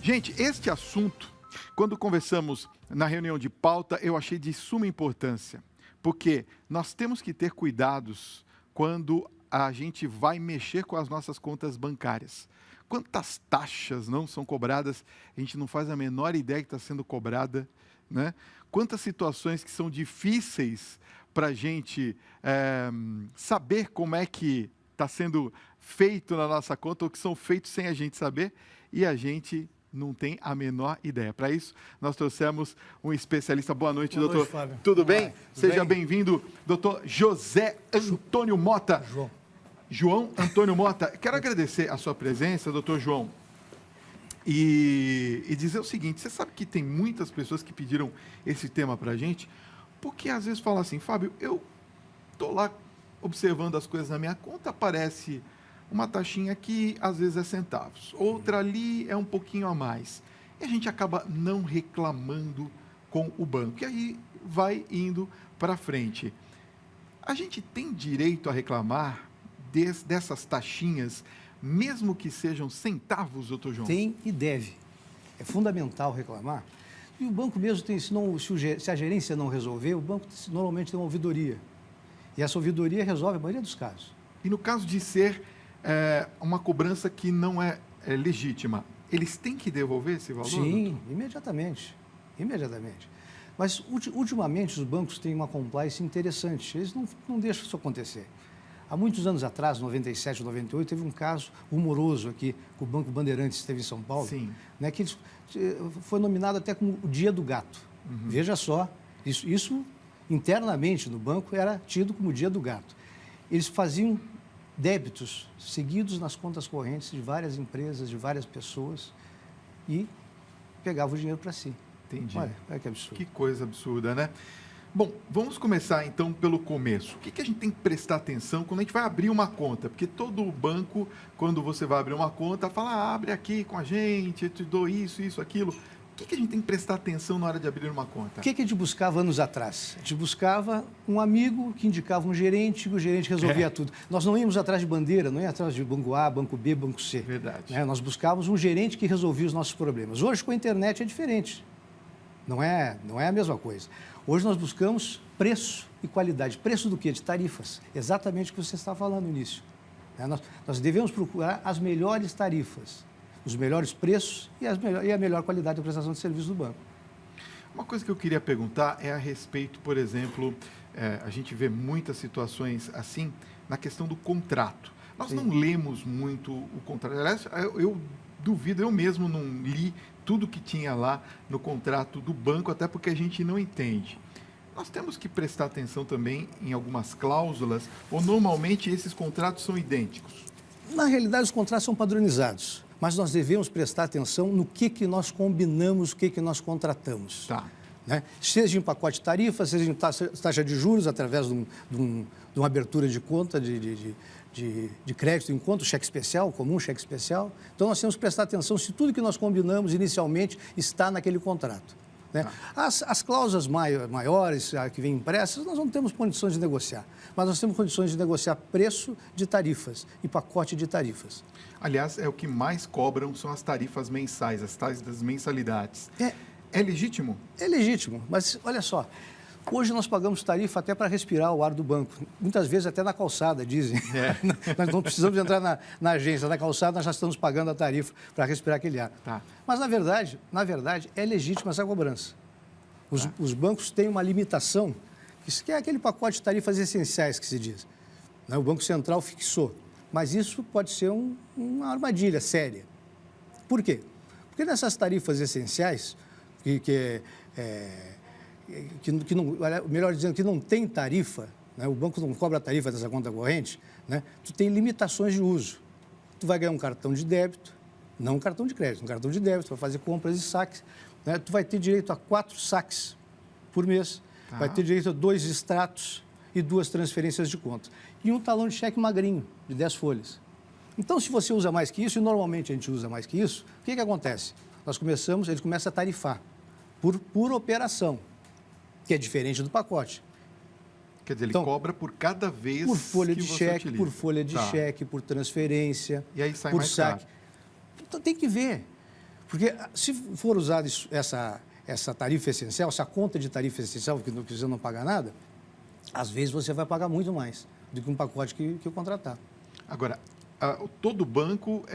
Gente, este assunto, quando conversamos na reunião de pauta, eu achei de suma importância, porque nós temos que ter cuidados quando a gente vai mexer com as nossas contas bancárias. Quantas taxas não são cobradas, a gente não faz a menor ideia que está sendo cobrada, né? Quantas situações que são difíceis para a gente saber como é que está sendo feito na nossa conta ou que são feitos sem a gente saber e a gente não tem a menor ideia. Para isso, nós trouxemos um especialista. Boa noite, Boa doutor. noite, Fábio. Tudo bem? Seja bem? bem-vindo, doutor José Antônio Mota. João Antônio Mota. Quero agradecer a sua presença, doutor João, e dizer o seguinte: você sabe que tem muitas pessoas que pediram esse tema para a gente, porque às vezes falam assim, Fábio, eu estou lá observando as coisas na minha conta, aparece uma taxinha aqui, às vezes é centavos, outra ali é um pouquinho a mais. E a gente acaba não reclamando com o banco, e aí vai indo para frente. A gente tem direito a reclamar dessas taxinhas, mesmo que sejam centavos, doutor João? Tem e deve. É fundamental reclamar. E o banco mesmo tem, se a gerência não resolver, o banco normalmente tem uma ouvidoria. E essa ouvidoria resolve a maioria dos casos. E no caso de ser uma cobrança que não é legítima, eles têm que devolver esse valor? Sim, doutor? imediatamente. Imediatamente. Mas, ultimamente, os bancos têm uma compliance interessante. Eles não deixam isso acontecer. Há muitos anos atrás, 97, 98, teve um caso humoroso aqui, que o Banco Bandeirantes esteve em São Paulo, Sim. Né, que foi nominado até como o Dia do Gato. Uhum. Veja só, isso internamente no banco era tido como o Dia do Gato. Eles faziam débitos seguidos nas contas correntes de várias empresas, de várias pessoas e pegavam o dinheiro para si. Entendi. Olha que absurdo. Que coisa absurda, né? Bom, vamos começar então pelo começo. O que a gente tem que prestar atenção quando a gente vai abrir uma conta? Porque todo banco, quando você vai abrir uma conta, fala, abre aqui com a gente, eu te dou isso, isso, aquilo. O que a gente tem que prestar atenção na hora de abrir uma conta? O que a gente buscava anos atrás? A gente buscava um amigo que indicava um gerente, e o gerente resolvia tudo. Nós não íamos atrás de bandeira, não íamos atrás de banco A, banco B, banco C. Verdade. Né? Nós buscávamos um gerente que resolvia os nossos problemas. Hoje, com a internet, é diferente. Não é a mesma coisa. Hoje nós buscamos preço e qualidade. Preço do quê? De tarifas. Exatamente o que você estava falando no início. Nós devemos procurar as melhores tarifas, os melhores preços e a melhor qualidade da prestação de serviço do banco. Uma coisa que eu queria perguntar é a respeito, por exemplo, a gente vê muitas situações assim, na questão do contrato. Nós não lemos muito o contrato. Aliás, eu duvido, eu mesmo não li tudo que tinha lá no contrato do banco, até porque a gente não entende. Nós temos que prestar atenção também em algumas cláusulas, ou normalmente esses contratos são idênticos? Na realidade, os contratos são padronizados, mas nós devemos prestar atenção no que nós combinamos, o que nós contratamos. Tá. Né? Seja em pacote de tarifa, seja em taxa de juros, através de uma abertura de conta de crédito em conta, cheque especial, comum cheque especial. Então, nós temos que prestar atenção se tudo que nós combinamos inicialmente está naquele contrato. Né? As cláusulas maiores que vêm impressas, nós não temos condições de negociar, mas nós temos condições de negociar preço de tarifas e pacote de tarifas. Aliás, o que mais cobram são as tarifas mensais, as tais das mensalidades. É legítimo? É legítimo, mas olha só, hoje nós pagamos tarifa até para respirar o ar do banco, muitas vezes até na calçada, dizem. Nós não precisamos entrar na agência, na calçada nós já estamos pagando a tarifa para respirar aquele ar. Tá. Mas, na verdade, é legítima essa cobrança. Os bancos têm uma limitação, que é aquele pacote de tarifas essenciais que se diz. O Banco Central fixou, mas isso pode ser uma armadilha séria. Por quê? Porque nessas tarifas essenciais, melhor dizendo, que não tem tarifa, né? O banco não cobra a tarifa dessa conta corrente, né? Tu tem limitações de uso. Tu vai ganhar um cartão de débito, não um cartão de crédito, um cartão de débito, vai fazer compras e saques. Né? Tu vai ter direito a 4 saques por mês, vai ter direito a 2 extratos e 2 transferências de conta. E um talão de cheque magrinho, de 10 folhas. Então, se você usa mais que isso, e normalmente a gente usa mais que isso, o que acontece? Ele começa a tarifar por operação, que é diferente do pacote. Quer dizer, ele cobra por cada vez por folha que de você cheque, utiliza. por folha de cheque, por transferência, E aí sai por mais saque. caro. Então tem que ver. Porque se for usada essa tarifa essencial, essa conta de tarifa essencial, que você não paga nada, às vezes você vai pagar muito mais do que um pacote que eu contratar. Agora, todo banco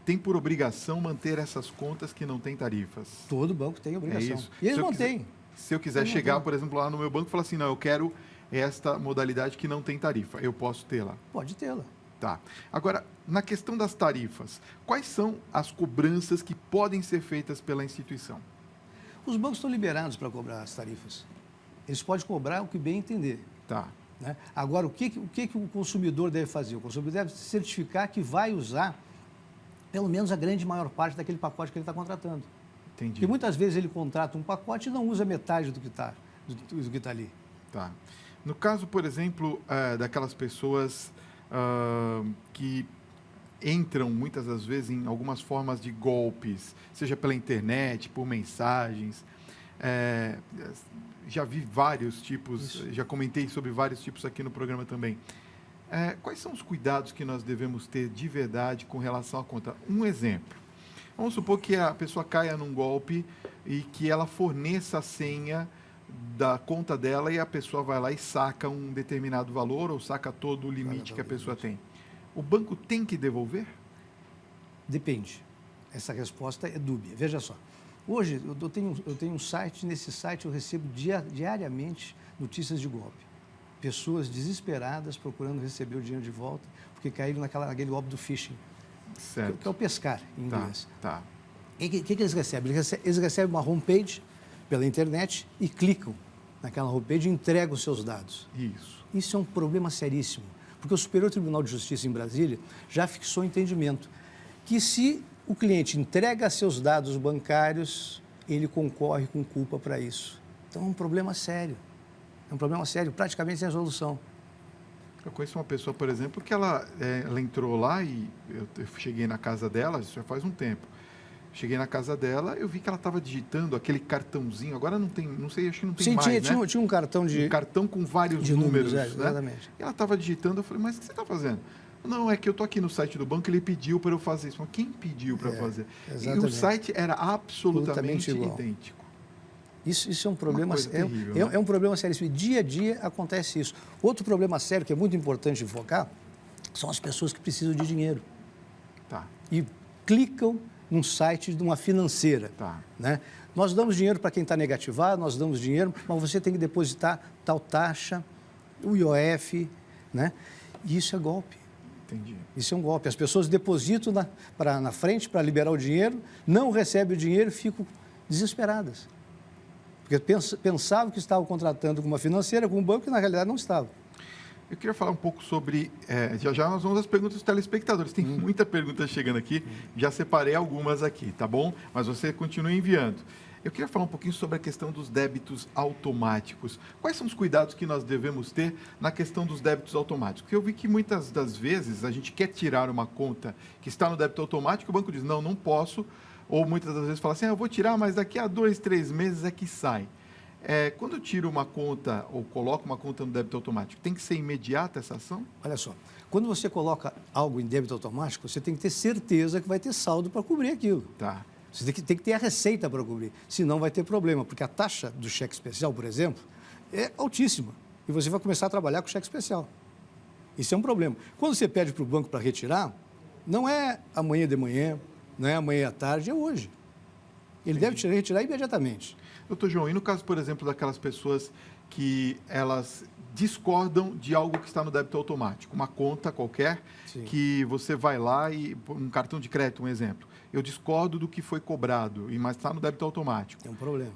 tem por obrigação manter essas contas que não têm tarifas. Todo banco tem obrigação. É isso. E eles mantêm. Se eu quiser chegar, por exemplo, lá no meu banco e falar assim, não, eu quero esta modalidade que não tem tarifa, eu posso tê-la? Pode tê-la. Tá. Agora, na questão das tarifas, quais são as cobranças que podem ser feitas pela instituição? Os bancos estão liberados para cobrar as tarifas. Eles podem cobrar o que bem entender. Tá. Né? Agora, o que o consumidor deve fazer? O consumidor deve certificar que vai usar pelo menos a grande maior parte daquele pacote que ele está contratando. Entendi. Porque muitas vezes ele contrata um pacote e não usa metade do que está ali. Tá. No caso, por exemplo, daquelas pessoas que entram muitas das vezes em algumas formas de golpes, seja pela internet, por mensagens, já vi vários tipos, já comentei sobre vários tipos aqui no programa também. Quais são os cuidados que nós devemos ter de verdade com relação à conta? Um exemplo. Vamos supor que a pessoa caia num golpe e que ela forneça a senha da conta dela e a pessoa vai lá e saca um determinado valor ou saca todo o limite que a pessoa tem. O banco tem que devolver? Depende. Essa resposta é dúbia. Veja só. Hoje, eu tenho um site, nesse site eu recebo diariamente notícias de golpe. Pessoas desesperadas procurando receber o dinheiro de volta porque caíram naquele golpe do phishing, certo, que é o pescar em inglês. Tá. E o que eles recebem? Eles recebem uma homepage pela internet e clicam naquela homepage e entregam os seus dados. Isso é um problema seríssimo, porque o Superior Tribunal de Justiça em Brasília já fixou entendimento que se o cliente entrega seus dados bancários, ele concorre com culpa para isso. Então é um problema sério. É um problema sério, praticamente sem solução. Eu conheço uma pessoa, por exemplo, que ela entrou lá e eu cheguei na casa dela, isso já faz um tempo. Cheguei na casa dela, eu vi que ela estava digitando aquele cartãozinho. Agora não tem, não sei, acho que não tem mais, né? Tinha um cartão de... Um cartão com vários números, né? Exatamente. E ela estava digitando, eu falei, mas o que você está fazendo? Não, é que eu estou aqui no site do banco, ele pediu para eu fazer isso. Mas quem pediu para fazer? Exatamente. E o site era absolutamente idêntico. Isso é um problema, terrível, né? É um problema sério. Dia a dia acontece isso. Outro problema sério que é muito importante enfocar são as pessoas que precisam de dinheiro. Tá. E clicam num site de uma financeira. Tá. Né? Nós damos dinheiro para quem está negativado, nós damos dinheiro, mas você tem que depositar tal taxa, o IOF, né? E isso é golpe. Entendi. Isso é um golpe. As pessoas depositam na frente para liberar o dinheiro, não recebem o dinheiro e ficam desesperadas. Porque pensavam que estavam contratando com uma financeira, com um banco, que na realidade não estavam. Eu queria falar um pouco sobre... já nós vamos às perguntas dos telespectadores. Tem muita pergunta chegando aqui. Já separei algumas aqui, tá bom? Mas você continua enviando. Eu queria falar um pouquinho sobre a questão dos débitos automáticos. Quais são os cuidados que nós devemos ter na questão dos débitos automáticos? Porque eu vi que muitas das vezes a gente quer tirar uma conta que está no débito automático, o banco diz, não, não posso. Ou muitas das vezes fala assim, eu vou tirar, mas daqui a 2, 3 meses é que sai. Quando eu tiro uma conta ou coloco uma conta no débito automático, tem que ser imediata essa ação? Olha só, quando você coloca algo em débito automático, você tem que ter certeza que vai ter saldo para cobrir aquilo. Tá. Você tem que ter a receita para cobrir, senão vai ter problema, porque a taxa do cheque especial, por exemplo, é altíssima. E você vai começar a trabalhar com cheque especial. Isso é um problema. Quando você pede para o banco para retirar, não é amanhã de manhã, não é amanhã à tarde, é hoje. Ele deve retirar imediatamente. Doutor João, e no caso, por exemplo, daquelas pessoas que elas discordam de algo que está no débito automático, uma conta qualquer, Sim. que você vai lá e um cartão de crédito, um exemplo. Eu discordo do que foi cobrado, mas está no débito automático. É um problema.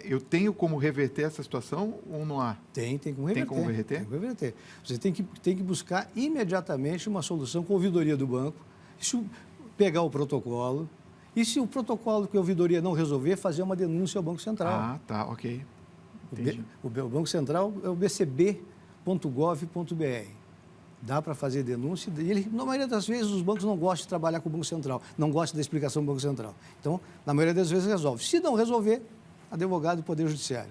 Eu tenho como reverter essa situação ou não há? Tem como reverter. Tem como reverter? Tem como reverter. Você tem que buscar imediatamente uma solução com a ouvidoria do banco, pegar o protocolo, e se o protocolo que a ouvidoria não resolver, fazer uma denúncia ao Banco Central. Ah, tá, ok. Entendi. O Banco Central é o bcb.gov.br. Dá para fazer denúncia. E na maioria das vezes, os bancos não gostam de trabalhar com o Banco Central, não gostam da explicação do Banco Central. Então, na maioria das vezes, resolve. Se não resolver, advogado do Poder Judiciário.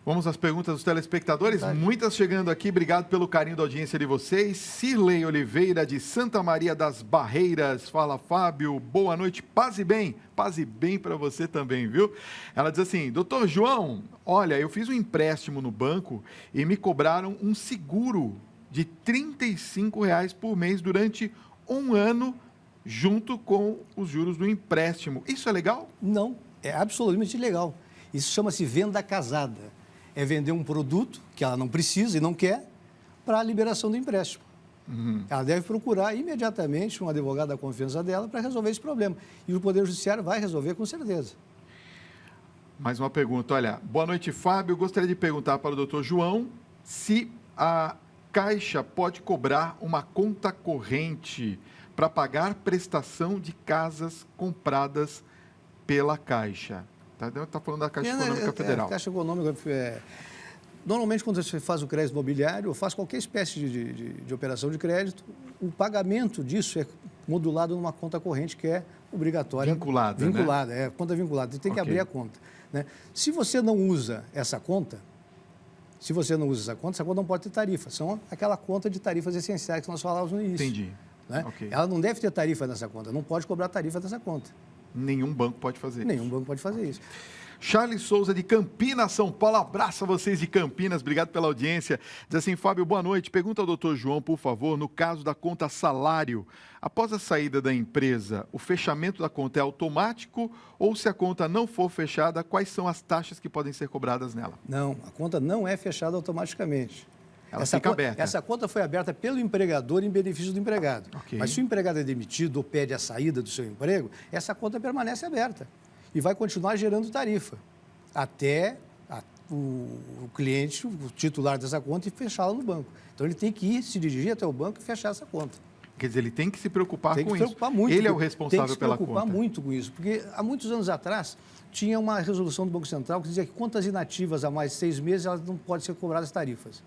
Vamos às perguntas dos telespectadores. Muitas chegando aqui. Obrigado pelo carinho da audiência de vocês. Cirlei Oliveira, de Santa Maria das Barreiras. Fala, Fábio. Boa noite. Paz e bem. Paz e bem para você também, viu? Ela diz assim, doutor João, olha, eu fiz um empréstimo no banco e me cobraram um seguro de R$ 35 por mês durante um ano, junto com os juros do empréstimo. Isso é legal? Não, é absolutamente ilegal. Isso chama-se venda casada. É vender um produto que ela não precisa e não quer para a liberação do empréstimo. Ela deve procurar imediatamente um advogado da confiança dela para resolver esse problema. E o Poder Judiciário vai resolver com certeza. Mais uma pergunta. Olha, boa noite, Fábio. Gostaria de perguntar para o doutor João se a Caixa pode cobrar uma conta corrente para pagar prestação de casas compradas pela Caixa. Está falando da Caixa Econômica Federal. A Caixa Econômica, normalmente, quando você faz o crédito imobiliário, ou faz qualquer espécie de operação de crédito, o pagamento disso é modulado numa conta corrente que é obrigatória. Vinculada, né? Conta vinculada. Você tem que abrir a conta. Né? Se você não usa essa conta, essa conta não pode ter tarifa. São aquela conta de tarifas essenciais que nós falávamos no início. Entendi. Né? Ela não deve ter tarifa nessa conta, não pode cobrar tarifa dessa conta. Nenhum banco pode fazer isso. Nenhum banco pode fazer isso. Charles Souza, de Campinas, São Paulo. Abraço a vocês de Campinas. Obrigado pela audiência. Diz assim, Fábio, boa noite. Pergunta ao doutor João, por favor, no caso da conta salário, após a saída da empresa, o fechamento da conta é automático ou se a conta não for fechada, quais são as taxas que podem ser cobradas nela? Não, a conta não é fechada automaticamente. Ela fica aberta. Essa conta foi aberta pelo empregador em benefício do empregado. Mas se o empregado é demitido ou pede a saída do seu emprego, essa conta permanece aberta e vai continuar gerando tarifa até o cliente, o titular dessa conta, e fechá-la no banco. Então, ele tem que se dirigir até o banco e fechar essa conta. Quer dizer, ele tem que se preocupar com isso. Tem que se preocupar muito. Ele é o responsável pela conta. Tem que se preocupar muito com isso, porque há muitos anos atrás tinha uma resolução do Banco Central que dizia que contas inativas há mais de 6 meses elas não podem ser cobradas tarifas.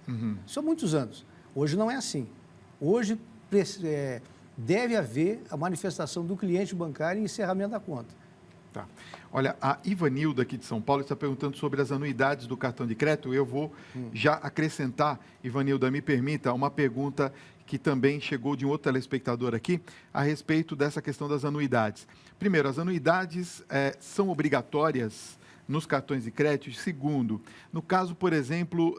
Isso há muitos anos. Hoje não é assim. Hoje deve haver a manifestação do cliente bancário e encerramento da conta. Tá. Olha, a Ivanilda aqui de São Paulo está perguntando sobre as anuidades do cartão de crédito. Eu vou já acrescentar, Ivanilda, me permita, uma pergunta que também chegou de um outro telespectador aqui, a respeito dessa questão das anuidades. Primeiro, as anuidades são obrigatórias nos cartões de crédito? Segundo, no caso, por exemplo,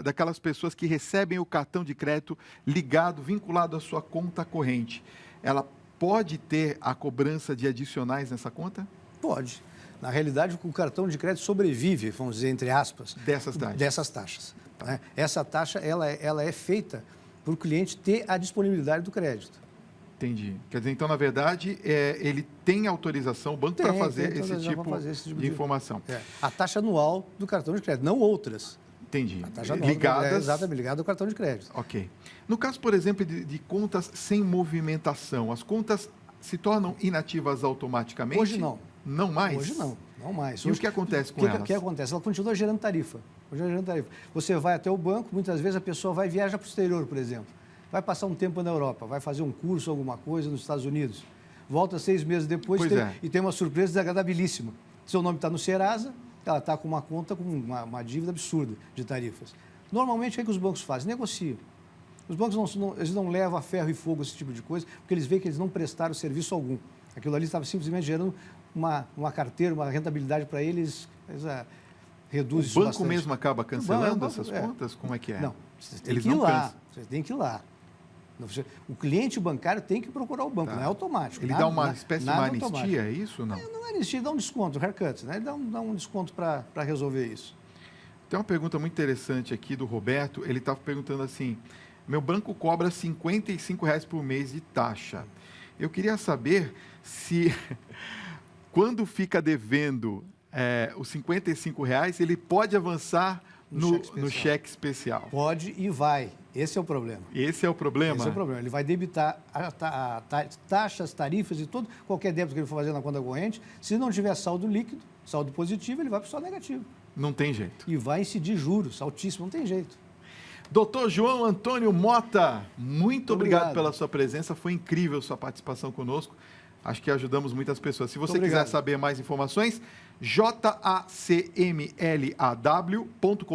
daquelas pessoas que recebem o cartão de crédito vinculado à sua conta corrente, ela pode ter a cobrança de adicionais nessa conta? Pode. Na realidade, o cartão de crédito sobrevive, vamos dizer, entre aspas, dessas taxas. Né? Essa taxa ela é feita para o cliente ter a disponibilidade do crédito. Entendi. Quer dizer, então, na verdade, ele tem autorização, o banco, para fazer esse tipo de informação. A taxa anual do cartão de crédito, não outras. Entendi. A taxa anual exatamente ligada ao cartão de crédito. Ok. No caso, por exemplo, de contas sem movimentação, as contas se tornam inativas automaticamente? Hoje não. Não mais? Hoje não, não mais. E o que acontece com elas? O que acontece? Ela continua gerando tarifa. Você vai até o banco, muitas vezes a pessoa vai viajar para o exterior, por exemplo. Vai passar um tempo na Europa, vai fazer um curso, alguma coisa nos Estados Unidos. Volta 6 meses depois e tem uma surpresa desagradabilíssima. Seu nome está no Serasa, ela está com uma conta com uma dívida absurda de tarifas. Normalmente, o que os bancos fazem? Negociam. Os bancos eles não levam a ferro e fogo esse tipo de coisa, porque eles veem que eles não prestaram serviço algum. Aquilo ali estava simplesmente gerando uma carteira, uma rentabilidade para eles reduz isso bastante. O banco mesmo acaba cancelando essas contas? Como é que é? Não, você tem que ir lá. Você tem que ir lá. O cliente bancário tem que procurar o banco, não é automático. Ele dá uma espécie de uma anistia, é isso? Não, não é anistia, dá um desconto, haircut, né? Ele dá um desconto para resolver isso. Tem uma pergunta muito interessante aqui do Roberto, ele estava perguntando assim, meu banco cobra R$ 55 por mês de taxa. Eu queria saber se, quando fica devendo os R$ 55, ele pode avançar no cheque especial. Pode e vai. Esse é o problema. Esse é o problema? Esse é o problema. Ele vai debitar taxas, tarifas e qualquer débito que ele for fazer na conta corrente. Se não tiver saldo líquido, saldo positivo, ele vai para o saldo negativo. Não tem jeito. E vai incidir juros altíssimos, não tem jeito. Doutor João Antônio Mota, muito obrigado pela sua presença. Foi incrível sua participação conosco. Acho que ajudamos muitas pessoas. Se você Muito quiser obrigado. saber mais informações, jacmlaw.com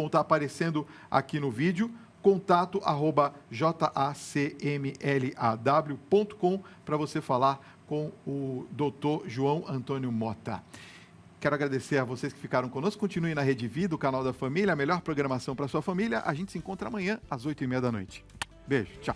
está aparecendo aqui no vídeo. contato@jacmlaw.com para você falar com o Dr. João Antônio Mota. Quero agradecer a vocês que ficaram conosco. Continue na Rede Vida, o canal da família, a melhor programação para sua família. A gente se encontra amanhã às 8h30 da noite. Beijo, tchau.